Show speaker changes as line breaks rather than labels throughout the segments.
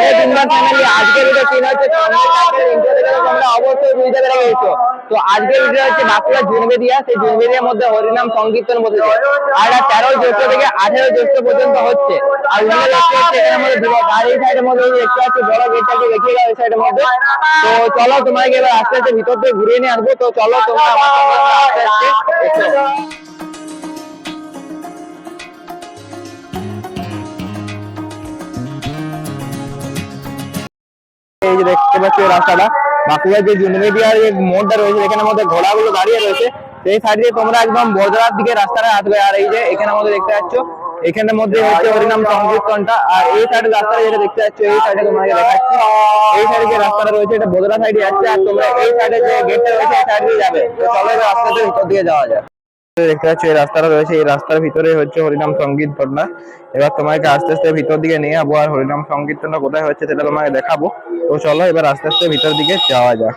আরে বিন্দাস ফ্যামিলি, আজকের ভিডিও সিন হচ্ছে তোমরা অবশ্যই বুঝতে পেরে গেছো। তো আজকের ভিডিও হচ্ছে বাঁকুড়া জুনবেদিয়া, সেই জুনবেদিয়ার মধ্যে হরিনাম সংকীর্তন বসেছে। আর 13 জ্যৈষ্ঠ থেকে 18 জ্যৈষ্ঠ পর্যন্ত হচ্ছে। আর দেখতে হচ্ছে এখানে মধ্যে আর এই সাইডের মধ্যে দেখতে পাচ্ছি বড় গেটটাকে দেখিয়ে গেল এই সাইডের মধ্যে। তো চলো তোমাকে এবার আস্তে আস্তে ভিতর থেকে ঘুরিয়ে নিয়ে আসবো। তো চলো তোমরা আমার সঙ্গে আস্তে আস্তে এই যে দেখতে পাচ্ছি রাস্তাটা বাঁকুড়ার যে জুনবেদিয়ার যে মোড়টা রয়েছে এখানের মধ্যে ঘোড়াগুলো দাঁড়িয়ে রয়েছে, সেই সাইড দিয়ে তোমরা একদম বজরার দিকে রাস্তাটা আসবে। আর এই যে এখানের মধ্যে দেখতে পাচ্ছ এখানের মধ্যে হচ্ছে হরিনাম সংকীর্তনটা। আর এই সাইডের রাস্তাটা যেটা দেখতে পাচ্ছ এই সাইডে তোমাকে দেখাচ্ছি, এই সাইডে যে রাস্তাটা রয়েছে এটা বজরা সাইডে যাচ্ছে। আর তোমরা এই সাইডে যে গেটটা রয়েছে এই সাইড দিয়ে যাবে। তো চলো এবার রাস্তাটা ভিতর দিয়ে যাওয়া যায়। দেখতে পাচ্ছ এই রাস্তাটা রয়েছে, এই রাস্তার ভিতরে হচ্ছে হরিনাম সংকীর্তনটা। এবার তোমাকে আস্তে আস্তে ভিতর দিকে নিয়ে যাবো, আর হরিনাম সংকীর্তনটা কোথায় হচ্ছে সেটা তোমাকে দেখাবো। তো চলো এবার আস্তে আস্তে ভিতর দিকে যাওয়া যাক।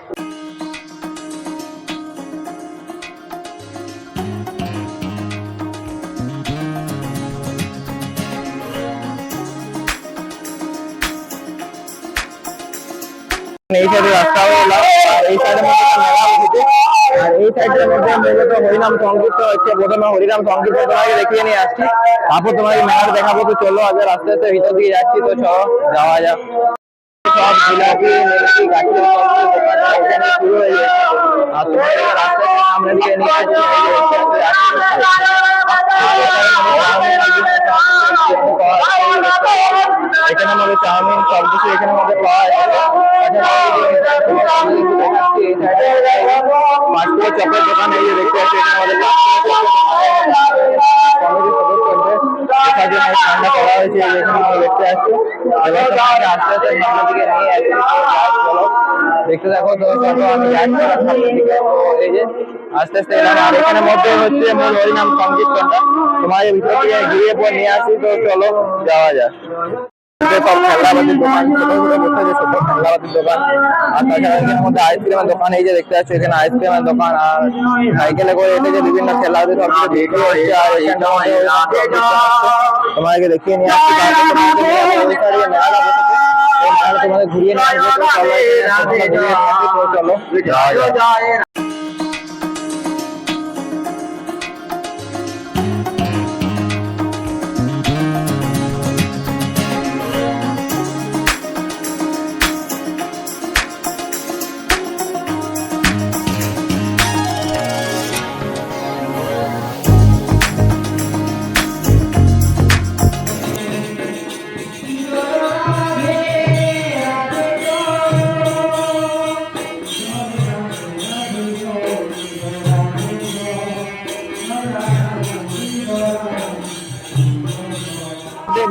এই সাইডে রাস্তা হলো, আর এই সাইডের মধ্যে মেলা বসেছে। আর এই সাইডের মধ্যে মূলত হরিনাম সংকীর্তন হচ্ছে। প্রথমে হরিনাম সংকীর্তন তোমাকে দেখিয়ে নিয়ে আসছি, তারপর তোমাকে মেলাটা দেখাবো। তো চলো আগে আস্তে আস্তে ভিতর দিকে যাচ্ছি। তো চলো যাওয়া যাক। সব জিলাপি মিষ্টি গাছের এখানে শুরু হয়ে গেছে। আর তোমাকে রাস্তার সামনে দিকে নিয়ে আসছি। এখানে মধ্যে চাউমিন সবকিছু এখানের মধ্যে পাওয়া যায়। পাঁচপুর চপের দোকান এই যে দেখতে পাচ্ছি এখানে মধ্যে ঠান্ডা করা হয়েছে এখানে দেখতে পাচ্ছি। আস্তে আস্তে সামনের দিকে নিয়ে আসছি। চলো দেখতে থাকো। তো চলো আমি যাচ্ছি সামনের দিকে। এই যে আস্তে আস্তে এলাম, আর এখানের মধ্যে হচ্ছে মূল হরিনাম সংকীর্তনটা তোমাকে ভিতর থেকে ঘিরিয়ে পর নিয়ে আসি। তো চলো যাওয়া যাক। সব খেলনাবাতির দোকান, ছোট ছোট বসে যে ছোট খেলনাবাতির দোকান। আর তাছাড়া এখানের মধ্যে আইসক্রিমের দোকান এই যে দেখতে পাচ্ছ এখানে আইসক্রিমের দোকান। আর সাইকেলে করে এসে যে বিভিন্ন খেলাধুলো সব কিছু বিক্রি হচ্ছে। আর এখানটা তোমাকে দেখিয়ে নিয়ে আসছি। তোমাদের ঘুরিয়ে নিয়ে আসবো। চলো যাওয়া যায়।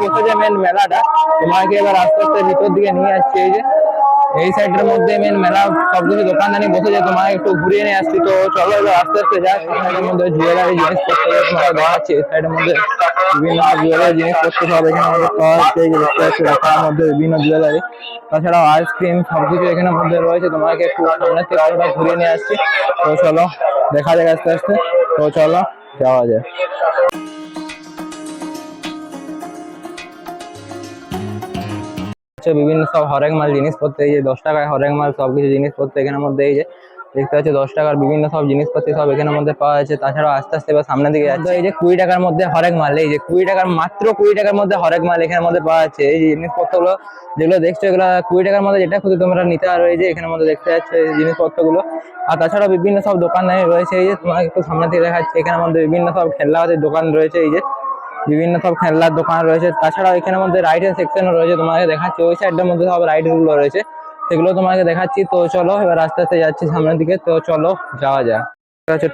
বসেছে মেন মেলাটা, তোমাকে এবার আস্তে আস্তে ভিতর দিকে নিয়ে আসছি। এই যে এই সাইডের মধ্যে মেন মেলা সবকিছু দোকানদানি বসেছে, তোমাকে একটু ঘুরিয়ে নিয়ে আসছি। তো চলো এবার আস্তে আস্তে যাই। সাইডের মধ্যে জুয়েলারি জিনিসপত্র তোমাকে দেখাচ্ছি। এই সাইডের মধ্যে বিভিন্ন জুয়েলারি জিনিসপত্র সব এখানে মধ্যে পাওয়া যাচ্ছে। এই যে দেখতে পাচ্ছি রাখার মধ্যে বিভিন্ন জুয়েলারি, তাছাড়াও আইসক্রিম সবকিছু এখানের মধ্যে রয়েছে। তোমাকে একটু সামনের থেকে আলোটা ঘুরিয়ে নিয়ে আসছি। তো চলো দেখা যাক আস্তে আস্তে। তো চলো যাওয়া যায়। বিভিন্ন সব হরেক মাল জিনিসপত্র, এই যে 10 টাকায় হরেক মাল সবকিছু জিনিসপত্র এখানের মধ্যে এই যে দেখতে পাচ্ছি 10 টাকার বিভিন্ন সব জিনিসপত্র সব এখানের মধ্যে পাওয়া যাচ্ছে। তাছাড়াও আস্তে আস্তে এবার সামনের দিকে যাচ্ছে। এই যে 20 টাকার মধ্যে হরেক মাল, এই যে 20 টাকার মাত্র 20 টাকার মধ্যে হরেক মাল এখানের মধ্যে পাওয়া যাচ্ছে। এই জিনিসপত্রগুলো যেগুলো দেখছো এগুলো 20 টাকার মধ্যে যেটা খুঁজে তোমরা নিতে পারো। এই যে এখানের মধ্যে দেখতে যাচ্ছে এই জিনিসপত্রগুলো। আর তাছাড়াও বিভিন্ন সব দোকানদানি রয়েছে। এই যে তোমাকে একটু সামনে থেকে দেখাচ্ছি এখানের মধ্যে বিভিন্ন সব খেলনাবাতির দোকান রয়েছে। এই যে বিভিন্ন সব খেলনার দোকান রয়েছে। তাছাড়াও এখানের মধ্যে রাইডের সেকশনও রয়েছে, তোমাকে দেখাচ্ছি। ওই সাইডের মধ্যে সব রাইড গুলো রয়েছে, সেগুলো তোমাকে দেখাচ্ছি। তো চলো এবার আস্তে আস্তে যাচ্ছি সামনের দিকে। তো চলো যাওয়া যায়।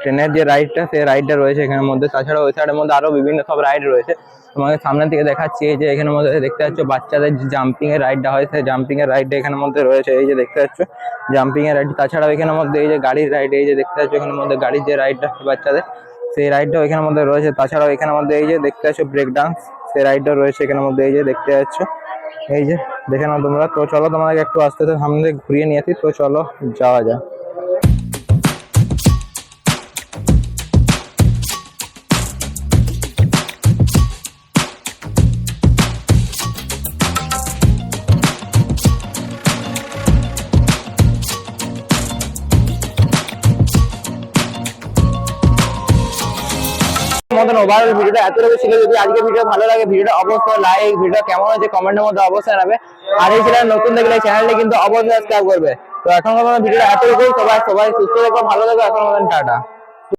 ট্রেনের যে রাইডটা সেই রাইডটা রয়েছে এখানের মধ্যে। তাছাড়া ওই সাইডের মধ্যে আরো বিভিন্ন সব রাইড রয়েছে, তোমাকে সামনের দিকে দেখাচ্ছি। এই যে এখানের মধ্যে দেখতে পাচ্ছ বাচ্চাদের যে জাম্পিং এর রাইডটা হয় সেই জাম্পিং এর রাইডটা এখানের মধ্যে রয়েছে। এই যে দেখতে পাচ্ছ জাম্পিং এর রাইড। তাছাড়াও এখানের মধ্যে এই যে গাড়ির রাইড, এই যে দেখতে পাচ্ছ এখানের মধ্যে গাড়ির যে রাইডটা বাচ্চাদের সেই রাইডটাও এখানের মধ্যে রয়েছে। তাছাড়াও এখানের মধ্যে এই যে দেখতে পাচ্ছ ব্রেক ডান্স সেই রাইডটা রয়েছে এখানের মধ্যে। এই যে দেখতে পাচ্ছ এই যে দেখে নাও তোমরা। তো চলো তোমাকে একটু আস্তে আস্তে সামনে ঘুরিয়ে নিয়ে আসি। তো চলো যাওয়া যায়। মতন ওভারঅল ভিডিওটা এতটুকু ছিল। যদি আজকে ভিডিও ভালো লাগে ভিডিওটা অবশ্যই লাইক, ভিডিও কেমন হয়েছে কমেন্টের মধ্যে অবশ্যই জানাবে। আর এই চ্যানেল নতুন দেখলে চ্যানেলটি কিন্তু অবশ্যই সাবস্ক্রাইব করবে। তো এখনকার মতো ভিডিওটা এতটুকুই। সবাই সুস্থ থেকো, ভালো থেকো, এখন মতন টাটা।